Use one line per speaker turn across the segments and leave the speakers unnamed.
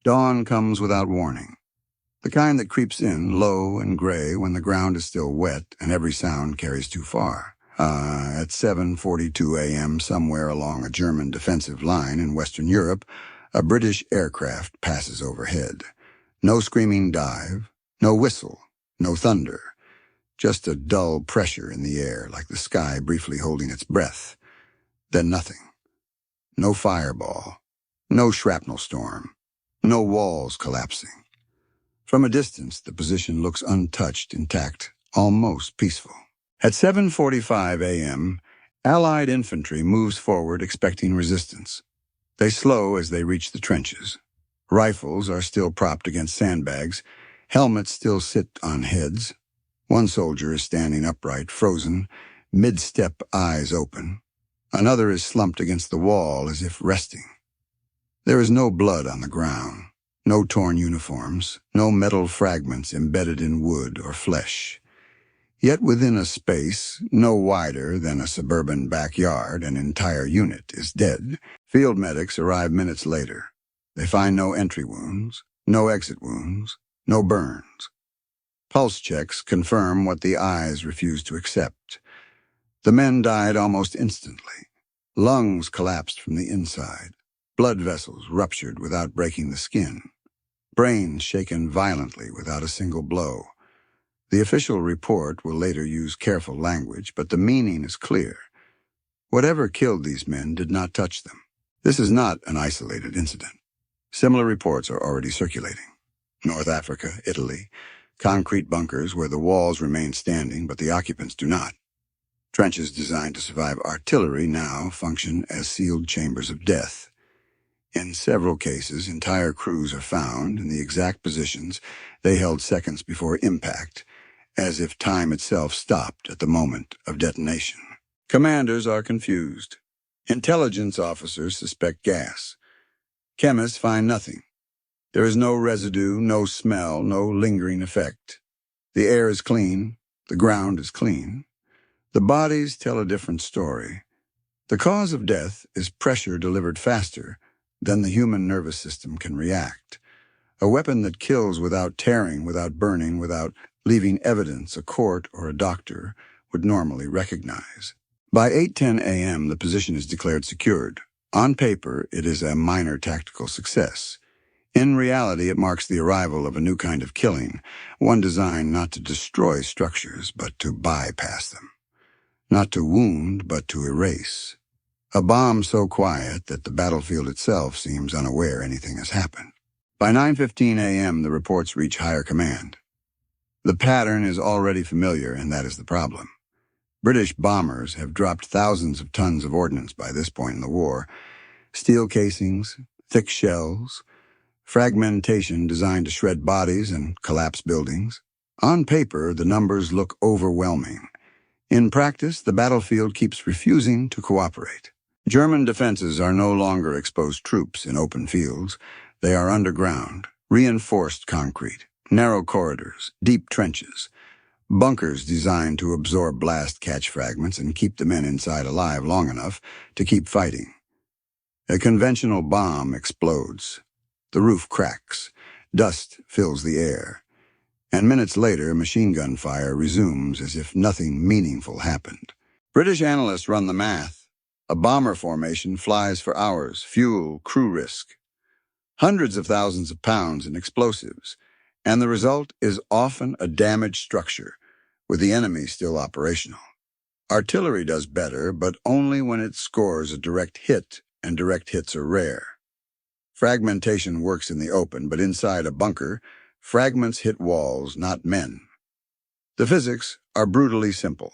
Dawn comes without warning. The kind that creeps in, low and gray, when the ground is still wet and every sound carries too far. At 7:42 a.m., somewhere along a German defensive line in Western Europe, a British aircraft passes overhead. No screaming dive, no whistle, no thunder. Just a dull pressure in the air, like the sky briefly holding its breath. Then nothing. No fireball, no shrapnel storm, no walls collapsing. From a distance, the position looks untouched, intact, almost peaceful. At 7:45 a.m., Allied infantry moves forward expecting resistance. They slow as they reach the trenches. Rifles are still propped against sandbags. Helmets still sit on heads. One soldier is standing upright, frozen, mid-step, eyes open. Another is slumped against the wall as if resting. There is no blood on the ground, no torn uniforms, no metal fragments embedded in wood or flesh. Yet within a space no wider than a suburban backyard, an entire unit is dead. Field medics arrive minutes later. They find no entry wounds, no exit wounds, no burns. Pulse checks confirm what the eyes refuse to accept. The men died almost instantly. Lungs collapsed from the inside. Blood vessels ruptured without breaking the skin. Brains shaken violently without a single blow. The official report will later use careful language, but the meaning is clear. Whatever killed these men did not touch them. This is not an isolated incident. Similar reports are already circulating. North Africa, Italy, concrete bunkers where the walls remain standing, but the occupants do not. Trenches designed to survive artillery now function as sealed chambers of death. In several cases, entire crews are found in the exact positions they held seconds before impact, as if time itself stopped at the moment of detonation. Commanders are confused. Intelligence officers suspect gas. Chemists find nothing. There is no residue, no smell, no lingering effect. The air is clean. The ground is clean. The bodies tell a different story. The cause of death is pressure delivered faster than the human nervous system can react. A weapon that kills without tearing, without burning, without leaving evidence a court or a doctor would normally recognize. By 8:10 a.m., the position is declared secured. On paper, it is a minor tactical success. In reality, it marks the arrival of a new kind of killing, one designed not to destroy structures, but to bypass them. Not to wound, but to erase. A bomb so quiet that the battlefield itself seems unaware anything has happened. By 9:15 a.m., the reports reach higher command. The pattern is already familiar, and that is the problem. British bombers have dropped thousands of tons of ordnance by this point in the war. Steel casings, thick shells, fragmentation designed to shred bodies and collapse buildings. On paper, the numbers look overwhelming. In practice, the battlefield keeps refusing to cooperate. German defenses are no longer exposed troops in open fields. They are underground, reinforced concrete, narrow corridors, deep trenches, bunkers designed to absorb blast catch fragments and keep the men inside alive long enough to keep fighting. A conventional bomb explodes. The roof cracks. Dust fills the air. And minutes later, machine gun fire resumes as if nothing meaningful happened. British analysts run the math. A bomber formation flies for hours, fuel, crew risk. Hundreds of thousands of pounds in explosives, and the result is often a damaged structure, with the enemy still operational. Artillery does better, but only when it scores a direct hit, and direct hits are rare. Fragmentation works in the open, but inside a bunker, fragments hit walls, not men. The physics are brutally simple.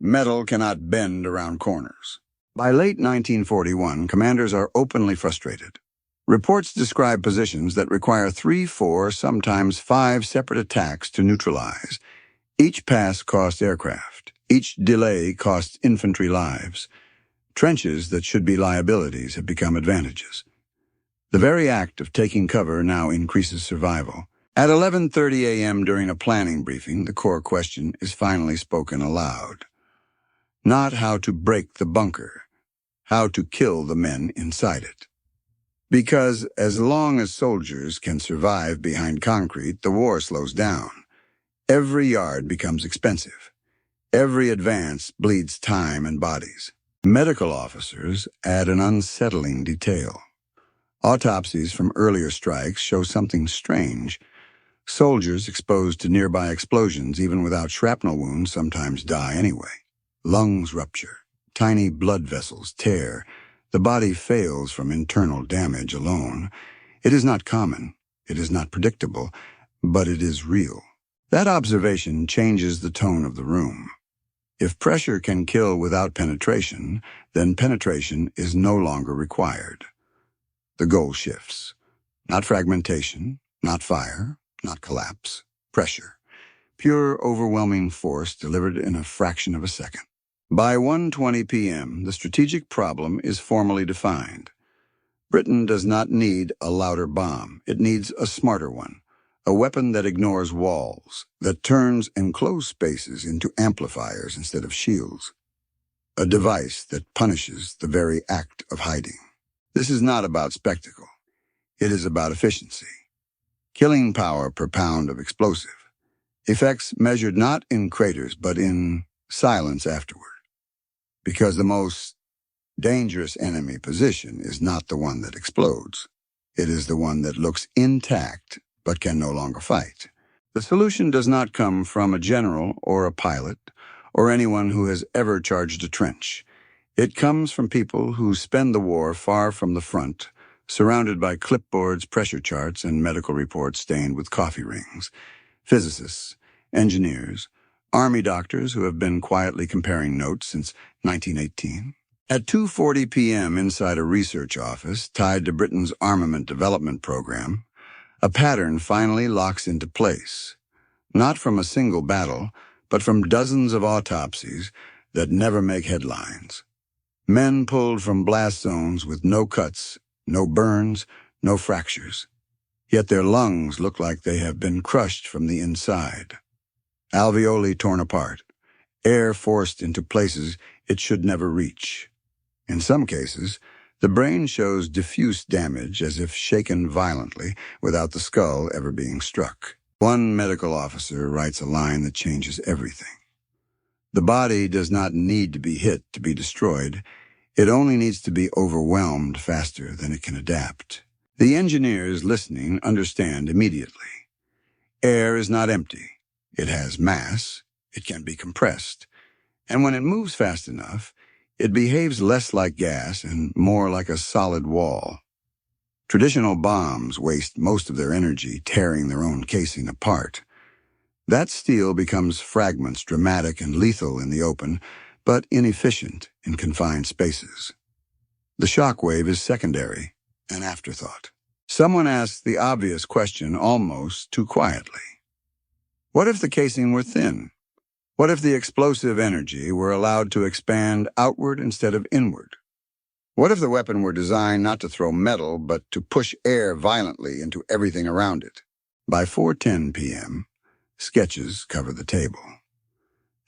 Metal cannot bend around corners. By late 1941, commanders are openly frustrated. Reports describe positions that require 3, 4, sometimes 5 separate attacks to neutralize. Each pass costs aircraft. Each delay costs infantry lives. Trenches that should be liabilities have become advantages. The very act of taking cover now increases survival. At 11:30 a.m. during a planning briefing, the core question is finally spoken aloud. Not how to break the bunker, how to kill the men inside it. Because as long as soldiers can survive behind concrete, the war slows down. Every yard becomes expensive. Every advance bleeds time and bodies. Medical officers add an unsettling detail. Autopsies from earlier strikes show something strange. Soldiers exposed to nearby explosions, even without shrapnel wounds, sometimes die anyway. Lungs rupture. Tiny blood vessels tear. The body fails from internal damage alone. It is not common. It is not predictable. But it is real. That observation changes the tone of the room. If pressure can kill without penetration, then penetration is no longer required. The goal shifts. Not fragmentation, not fire, not collapse. Pressure. Pure, overwhelming force delivered in a fraction of a second. By 1:20 p.m., the strategic problem is formally defined. Britain does not need a louder bomb. It needs a smarter one. A weapon that ignores walls, that turns enclosed spaces into amplifiers instead of shields. A device that punishes the very act of hiding. This is not about spectacle. It is about efficiency. Killing power per pound of explosive. Effects measured not in craters, but in silence afterward. Because the most dangerous enemy position is not the one that explodes. It is the one that looks intact, but can no longer fight. The solution does not come from a general or a pilot or anyone who has ever charged a trench. It comes from people who spend the war far from the front, surrounded by clipboards, pressure charts, and medical reports stained with coffee rings. Physicists, engineers, army doctors who have been quietly comparing notes since 1918. At 2:40 p.m. inside a research office tied to Britain's armament development program, a pattern finally locks into place, not from a single battle, but from dozens of autopsies that never make headlines. Men pulled from blast zones with no cuts, no burns, no fractures. Yet their lungs look like they have been crushed from the inside. Alveoli torn apart, air forced into places it should never reach. In some cases, the brain shows diffuse damage as if shaken violently without the skull ever being struck. One medical officer writes a line that changes everything. The body does not need to be hit to be destroyed. It only needs to be overwhelmed faster than it can adapt. The engineers listening understand immediately. Air is not empty. It has mass. It can be compressed. And when it moves fast enough, it behaves less like gas and more like a solid wall. Traditional bombs waste most of their energy tearing their own casing apart. That steel becomes fragments, dramatic and lethal in the open, but inefficient in confined spaces. The shock wave is secondary, an afterthought. Someone asks the obvious question almost too quietly. What if the casing were thin? What if the explosive energy were allowed to expand outward instead of inward? What if the weapon were designed not to throw metal, but to push air violently into everything around it? By 4:10 p.m., sketches cover the table.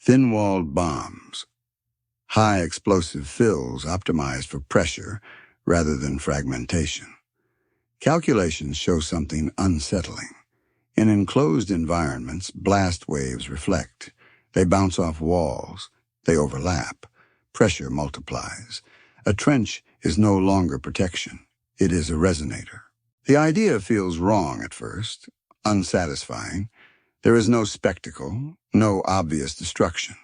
Thin-walled bombs. High explosive fills optimized for pressure rather than fragmentation. Calculations show something unsettling. In enclosed environments, blast waves reflect. They bounce off walls. They overlap. Pressure multiplies. A trench is no longer protection. It is a resonator. The idea feels wrong at first, unsatisfying. There is no spectacle, no obvious destruction.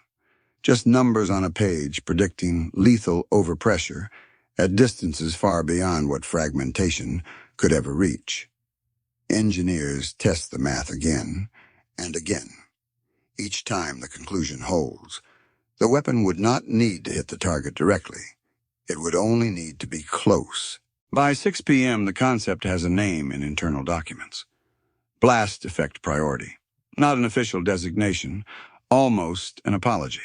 Just numbers on a page predicting lethal overpressure at distances far beyond what fragmentation could ever reach. Engineers test the math again and again. Each time the conclusion holds. The weapon would not need to hit the target directly. It would only need to be close. By 6 p.m., the concept has a name in internal documents. Blast effect priority. Not an official designation, almost an apology.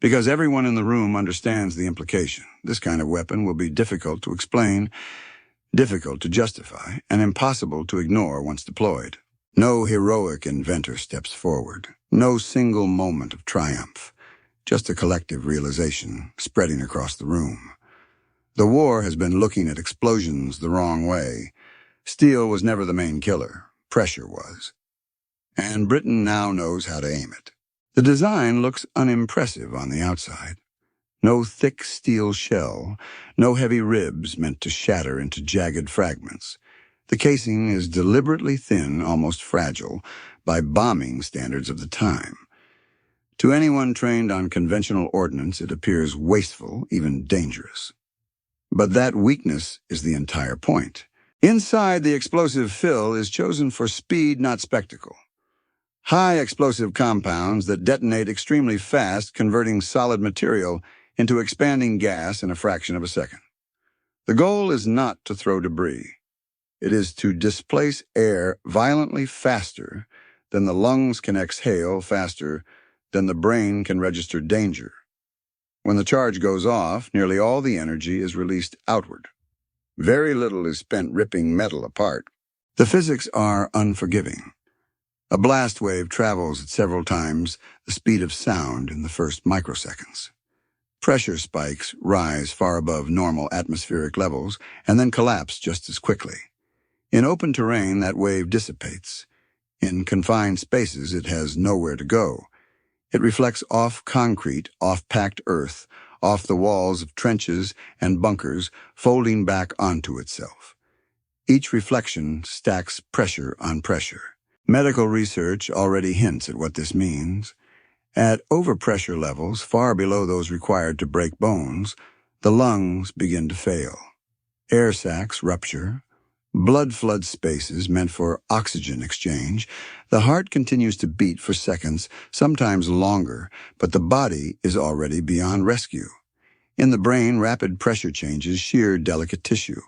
Because everyone in the room understands the implication. This kind of weapon will be difficult to explain, difficult to justify, and impossible to ignore once deployed. No heroic inventor steps forward. No single moment of triumph. Just a collective realization spreading across the room. The war has been looking at explosions the wrong way. Steel was never the main killer. Pressure was. And Britain now knows how to aim it. The design looks unimpressive on the outside. No thick steel shell, no heavy ribs meant to shatter into jagged fragments. The casing is deliberately thin, almost fragile, by bombing standards of the time. To anyone trained on conventional ordnance, it appears wasteful, even dangerous. But that weakness is the entire point. Inside, the explosive fill is chosen for speed, not spectacle. High explosive compounds that detonate extremely fast, converting solid material into expanding gas in a fraction of a second. The goal is not to throw debris. It is to displace air violently faster than the lungs can exhale, faster than the brain can register danger. When the charge goes off, nearly all the energy is released outward. Very little is spent ripping metal apart. The physics are unforgiving. A blast wave travels at several times the speed of sound in the first microseconds. Pressure spikes rise far above normal atmospheric levels and then collapse just as quickly. In open terrain, that wave dissipates. In confined spaces, it has nowhere to go. It reflects off concrete, off packed earth, off the walls of trenches and bunkers, folding back onto itself. Each reflection stacks pressure on pressure. Medical research already hints at what this means. At overpressure levels, far below those required to break bones, the lungs begin to fail. Air sacs rupture. Blood floods spaces meant for oxygen exchange. The heart continues to beat for seconds, sometimes longer, but the body is already beyond rescue. In the brain, rapid pressure changes shear delicate tissue.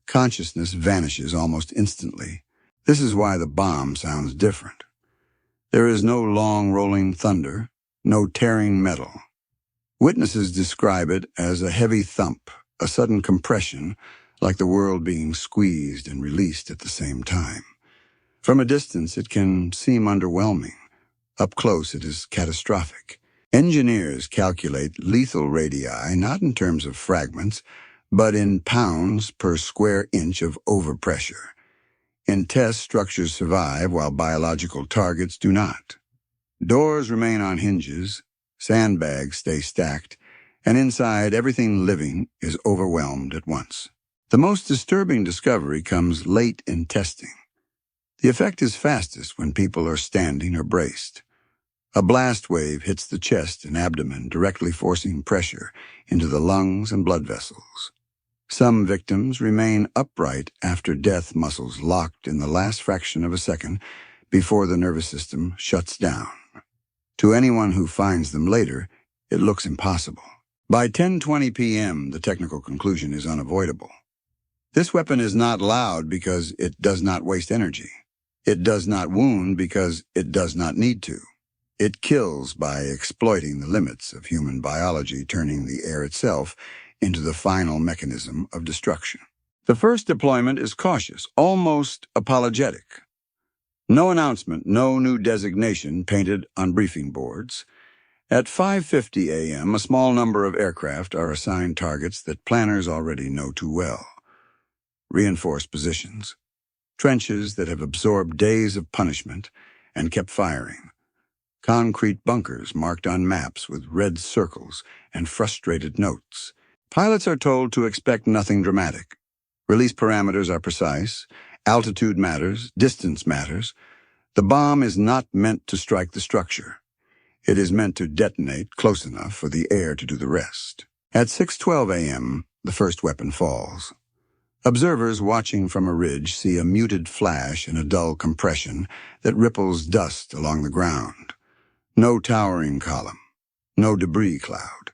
Consciousness vanishes almost instantly. This is why the bomb sounds different. There is no long rolling thunder, no tearing metal. Witnesses describe it as a heavy thump, a sudden compression, like the world being squeezed and released at the same time. From a distance, it can seem underwhelming. Up close, it is catastrophic. Engineers calculate lethal radii not in terms of fragments, but in pounds per square inch of overpressure. In tests, structures survive while biological targets do not. Doors remain on hinges, sandbags stay stacked, and inside everything living is overwhelmed at once. The most disturbing discovery comes late in testing. The effect is fastest when people are standing or braced. A blast wave hits the chest and abdomen, directly forcing pressure into the lungs and blood vessels. Some victims remain upright after death muscles locked in the last fraction of a second before the nervous system shuts down. To anyone who finds them later, it looks impossible. By 10:20 p.m., the technical conclusion is unavoidable. This weapon is not loud because it does not waste energy. It does not wound because it does not need to. It kills by exploiting the limits of human biology, turning the air itself into the final mechanism of destruction. The first deployment is cautious, almost apologetic. No announcement, no new designation painted on briefing boards. At 5:50 a.m., a small number of aircraft are assigned targets that planners already know too well. Reinforced positions. Trenches that have absorbed days of punishment and kept firing. Concrete bunkers marked on maps with red circles and frustrated notes. Pilots are told to expect nothing dramatic. Release parameters are precise. Altitude matters. Distance matters. The bomb is not meant to strike the structure. It is meant to detonate close enough for the air to do the rest. At 6:12 a.m., the first weapon falls. Observers watching from a ridge see a muted flash and a dull compression that ripples dust along the ground. No towering column. No debris cloud.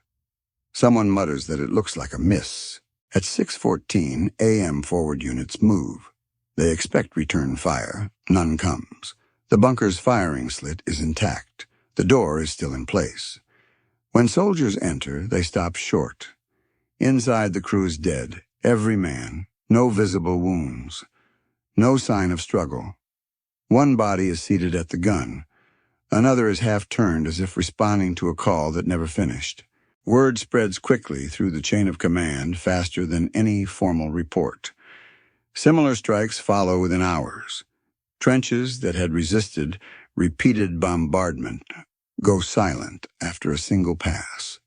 Someone mutters that it looks like a miss. At 6:14 a.m., forward units move. They expect return fire. None comes. The bunker's firing slit is intact. The door is still in place. When soldiers enter, they stop short. Inside, the crew is dead. Every man. No visible wounds. No sign of struggle. One body is seated at the gun. Another is half-turned as if responding to a call that never finished. Word spreads quickly through the chain of command, faster than any formal report. Similar strikes follow within hours. Trenches that had resisted repeated bombardment go silent after a single pass.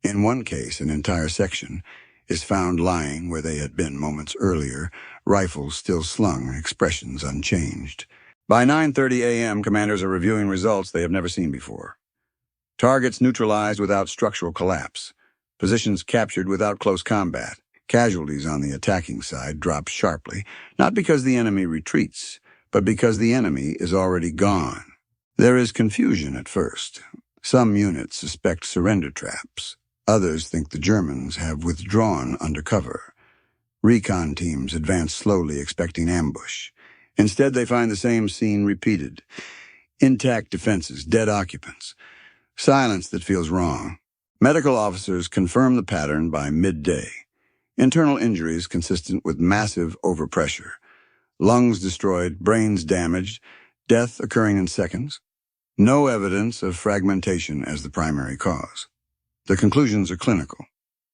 In one case, an entire section is found lying where they had been moments earlier, rifles still slung, expressions unchanged. By 9:30 a.m., commanders are reviewing results they have never seen before. Targets neutralized without structural collapse. Positions captured without close combat. Casualties on the attacking side drop sharply, not because the enemy retreats, but because the enemy is already gone. There is confusion at first. Some units suspect surrender traps. Others think the Germans have withdrawn under cover. Recon teams advance slowly, expecting ambush. Instead, they find the same scene repeated. Intact defenses, dead occupants. Silence that feels wrong. Medical officers confirm the pattern by midday. Internal injuries consistent with massive overpressure. Lungs destroyed, brains damaged, death occurring in seconds. No evidence of fragmentation as the primary cause. The conclusions are clinical.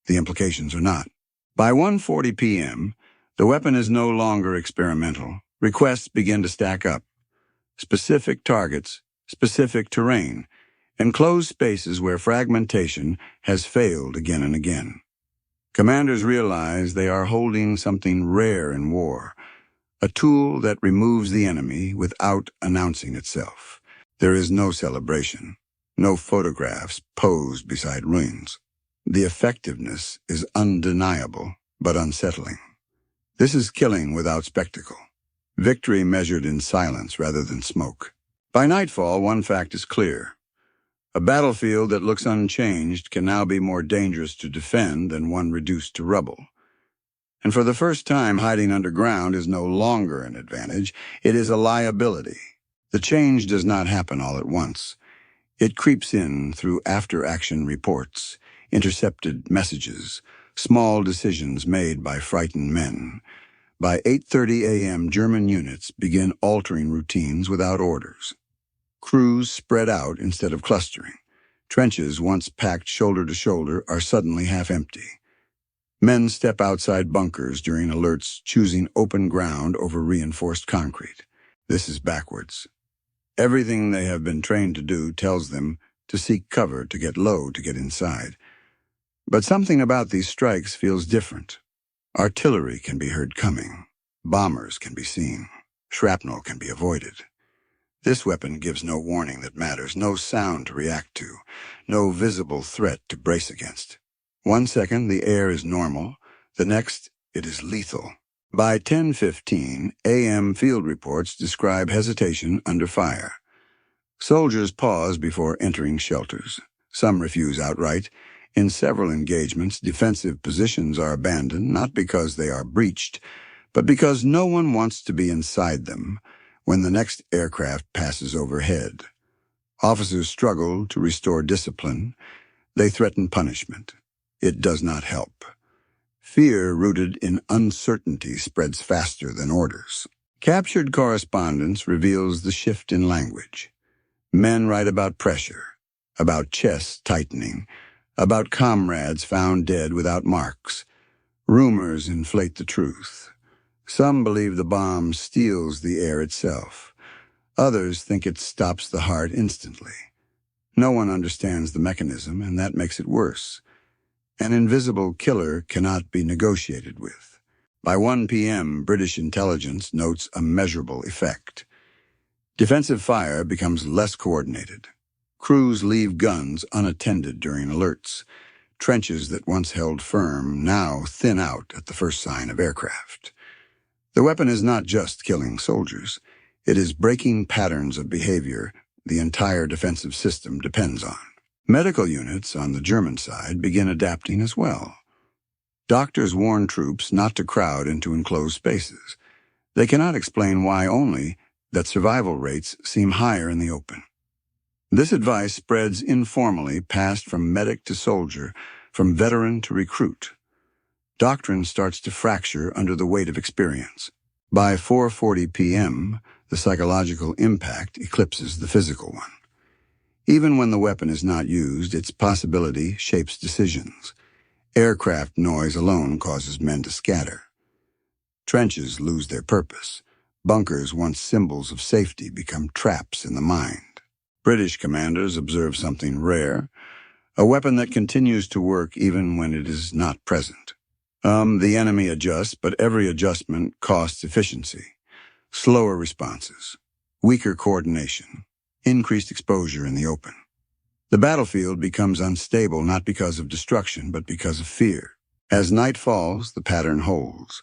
The implications are not. By 1:40 p.m., the weapon is no longer experimental. Requests begin to stack up. Specific targets, specific terrain, enclosed spaces where fragmentation has failed again and again. Commanders realize they are holding something rare in war, a tool that removes the enemy without announcing itself. There is no celebration, no photographs posed beside ruins. The effectiveness is undeniable, but unsettling. This is killing without spectacle. Victory measured in silence rather than smoke. By nightfall, one fact is clear. A battlefield that looks unchanged can now be more dangerous to defend than one reduced to rubble. And for the first time, hiding underground is no longer an advantage. It is a liability. The change does not happen all at once. It creeps in through after-action reports, intercepted messages, small decisions made by frightened men. By 8:30 a.m., German units begin altering routines without orders. Crews spread out instead of clustering. Trenches, once packed shoulder to shoulder, are suddenly half empty. Men step outside bunkers during alerts, choosing open ground over reinforced concrete. This is backwards. Everything they have been trained to do tells them to seek cover, to get low, to get inside. But something about these strikes feels different. Artillery can be heard coming. Bombers can be seen. Shrapnel can be avoided. This weapon gives no warning that matters, no sound to react to, no visible threat to brace against. 1 second, the air is normal. The next, it is lethal. By 10:15 a.m., field reports describe hesitation under fire. Soldiers pause before entering shelters. Some refuse outright. In several engagements, defensive positions are abandoned, not because they are breached, but because no one wants to be inside them when the next aircraft passes overhead. Officers struggle to restore discipline. They threaten punishment. It does not help. Fear rooted in uncertainty spreads faster than orders. Captured correspondence reveals the shift in language. Men write about pressure, about chests tightening, about comrades found dead without marks. Rumors inflate the truth. Some believe the bomb steals the air itself. Others think it stops the heart instantly. No one understands the mechanism, and that makes it worse. An invisible killer cannot be negotiated with. By 1 p.m., British intelligence notes a measurable effect. Defensive fire becomes less coordinated. Crews leave guns unattended during alerts. Trenches that once held firm now thin out at the first sign of aircraft. The weapon is not just killing soldiers. It is breaking patterns of behavior the entire defensive system depends on. Medical units on the German side begin adapting as well. Doctors warn troops not to crowd into enclosed spaces. They cannot explain why, only that survival rates seem higher in the open. This advice spreads informally, passed from medic to soldier, from veteran to recruit. Doctrine starts to fracture under the weight of experience. By 4:40 p.m., the psychological impact eclipses the physical one. Even when the weapon is not used, its possibility shapes decisions. Aircraft noise alone causes men to scatter. Trenches lose their purpose. Bunkers, once symbols of safety, become traps in the mind. British commanders observe something rare, a weapon that continues to work even when it is not present. The enemy adjusts, but every adjustment costs efficiency. Slower responses, weaker coordination, increased exposure in the open. The battlefield becomes unstable not because of destruction, but because of fear. As night falls, the pattern holds.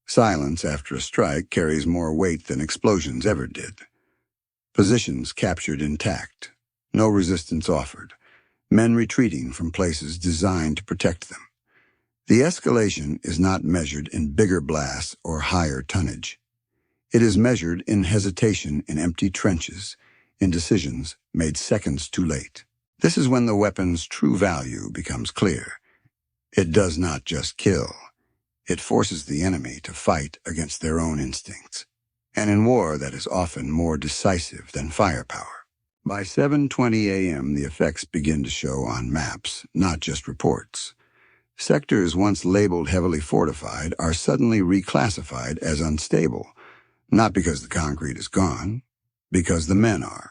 Silence after a strike carries more weight than explosions ever did. Positions captured intact, no resistance offered, men retreating from places designed to protect them. The escalation is not measured in bigger blasts or higher tonnage. It is measured in hesitation in empty trenches, in decisions made seconds too late. This is when the weapon's true value becomes clear. It does not just kill. It forces the enemy to fight against their own instincts. And in war, that is often more decisive than firepower. By 7:20 a.m., the effects begin to show on maps, not just reports. Sectors once labeled heavily fortified are suddenly reclassified as unstable, not because the concrete is gone, because the men are.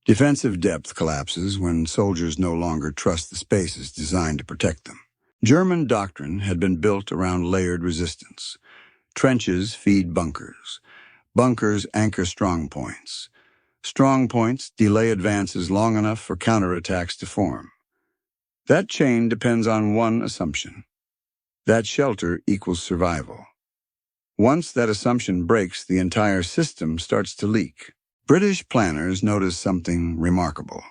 Defensive depth collapses when soldiers no longer trust the spaces designed to protect them. German doctrine had been built around layered resistance. Trenches feed bunkers. Bunkers anchor strong points. Strong points delay advances long enough for counterattacks to form. That chain depends on one assumption. That shelter equals survival. Once that assumption breaks, the entire system starts to leak. British planners notice something remarkable.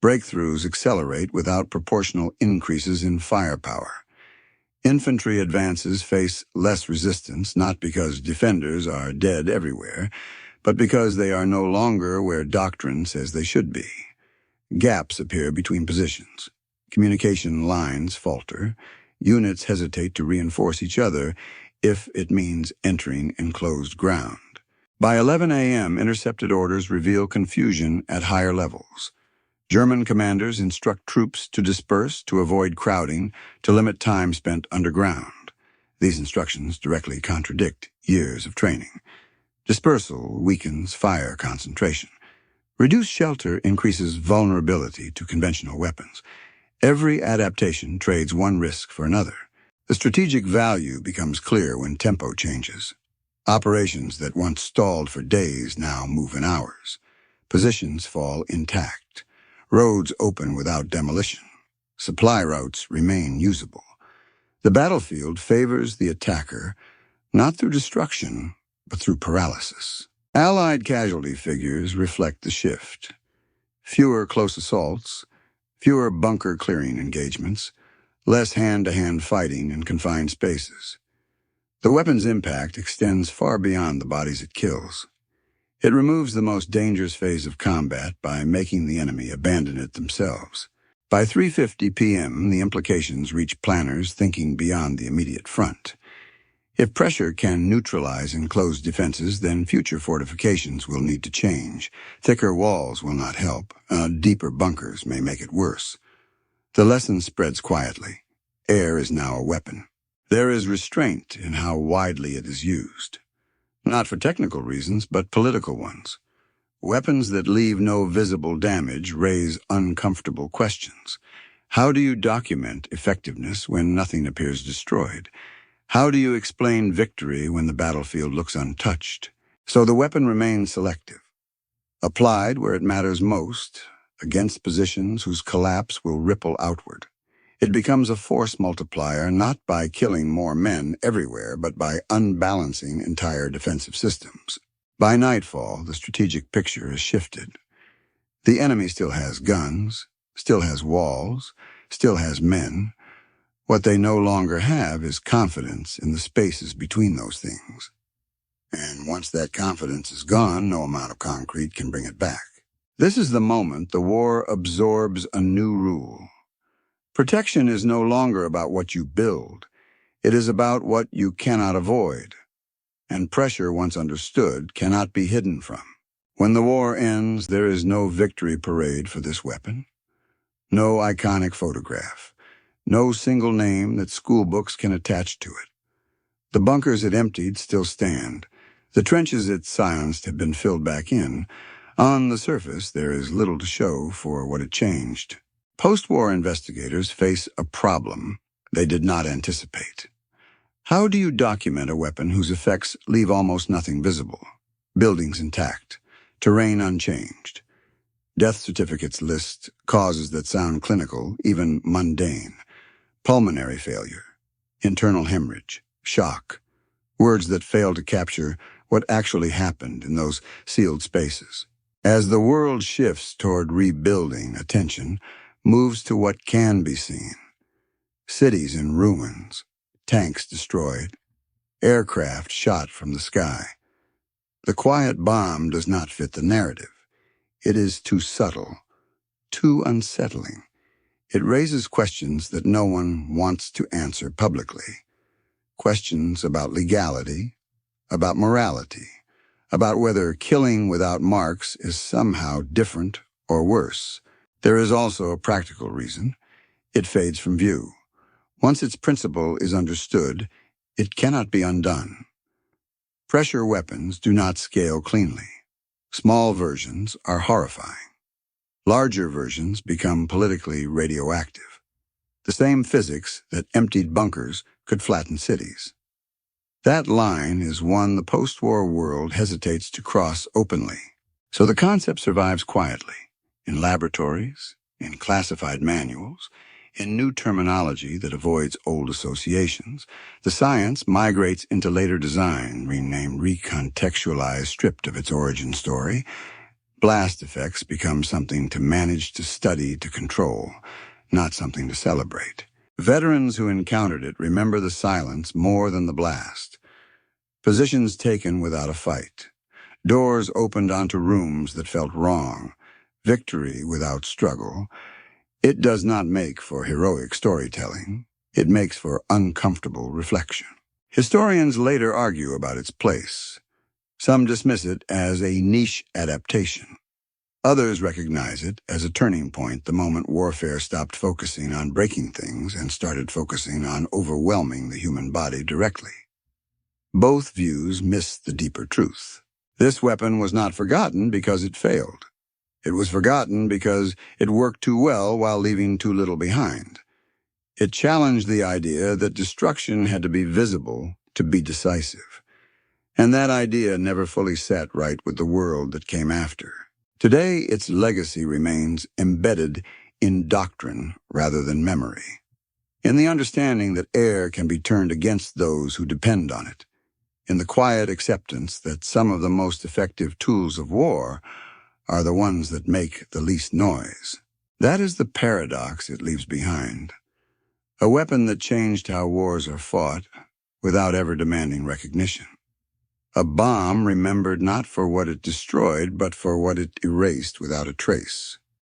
Breakthroughs accelerate without proportional increases in firepower. Infantry advances face less resistance, not because defenders are dead everywhere, but because they are no longer where doctrine says they should be. Gaps appear between positions. Communication lines falter. Units hesitate to reinforce each other if it means entering enclosed ground. By 11 a.m., intercepted orders reveal confusion at higher levels. German commanders instruct troops to disperse, to avoid crowding, to limit time spent underground. These instructions directly contradict years of training. Dispersal weakens fire concentration. Reduced shelter increases vulnerability to conventional weapons. Every adaptation trades one risk for another. The strategic value becomes clear when tempo changes. Operations that once stalled for days now move in hours. Positions fall intact. Roads open without demolition. Supply routes remain usable. The battlefield favors the attacker, not through destruction, but through paralysis. Allied casualty figures reflect the shift. Fewer close assaults, fewer bunker-clearing engagements, less hand-to-hand fighting in confined spaces. The weapon's impact extends far beyond the bodies it kills. It removes the most dangerous phase of combat by making the enemy abandon it themselves. By 3:50 p.m., the implications reach planners thinking beyond the immediate front. If pressure can neutralize enclosed defenses, then future fortifications will need to change. Thicker walls will not help. Deeper bunkers may make it worse. The lesson spreads quietly. Air is now a weapon. There is restraint in how widely it is used. Not for technical reasons, but political ones. Weapons that leave no visible damage raise uncomfortable questions. How do you document effectiveness when nothing appears destroyed? How do you explain victory when the battlefield looks untouched? So the weapon remains selective. Applied where it matters most, against positions whose collapse will ripple outward. It becomes a force multiplier not by killing more men everywhere, but by unbalancing entire defensive systems. By nightfall, the strategic picture has shifted. The enemy still has guns, still has walls, still has men. What they no longer have is confidence in the spaces between those things. And once that confidence is gone, no amount of concrete can bring it back. This is the moment the war absorbs a new rule. Protection is no longer about what you build. It is about what you cannot avoid. And pressure, once understood, cannot be hidden from. When the war ends, there is no victory parade for this weapon, no iconic photograph, no single name that school books can attach to it. The bunkers it emptied still stand. The trenches it silenced have been filled back in. On the surface, there is little to show for what it changed. Post-war investigators face a problem they did not anticipate. How do you document a weapon whose effects leave almost nothing visible? Buildings intact, terrain unchanged. Death certificates list causes that sound clinical, even mundane. Pulmonary failure, internal hemorrhage, shock. Words that fail to capture what actually happened in those sealed spaces. As the world shifts toward rebuilding, attention moves to what can be seen. Cities in ruins, tanks destroyed, aircraft shot from the sky. The quiet bomb does not fit the narrative. It is too subtle, too unsettling. It raises questions that no one wants to answer publicly. Questions about legality, about morality, about whether killing without marks is somehow different or worse. There is also a practical reason. It fades from view. Once its principle is understood, it cannot be undone. Pressure weapons do not scale cleanly. Small versions are horrifying. Larger versions become politically radioactive. The same physics that emptied bunkers could flatten cities. That line is one the post-war world hesitates to cross openly. So the concept survives quietly, in laboratories, in classified manuals, in new terminology that avoids old associations. The science migrates into later design, renamed, recontextualized, stripped of its origin story. Blast effects become something to manage, to study, to control, not something to celebrate. Veterans who encountered it remember the silence more than the blast. Positions taken without a fight. Doors opened onto rooms that felt wrong. Victory without struggle. It does not make for heroic storytelling. It makes for uncomfortable reflection. Historians later argue about its place. Some dismiss it as a niche adaptation. Others recognize it as a turning point, the moment warfare stopped focusing on breaking things and started focusing on overwhelming the human body directly. Both views miss the deeper truth. This weapon was not forgotten because it failed. It was forgotten because it worked too well while leaving too little behind. It challenged the idea that destruction had to be visible to be decisive. And that idea never fully sat right with the world that came after. Today, its legacy remains embedded in doctrine rather than memory, in the understanding that air can be turned against those who depend on it, in the quiet acceptance that some of the most effective tools of war are the ones that make the least noise. That is the paradox it leaves behind. A weapon that changed how wars are fought without ever demanding recognition. A bomb remembered not for what it destroyed, but for what it erased without a trace.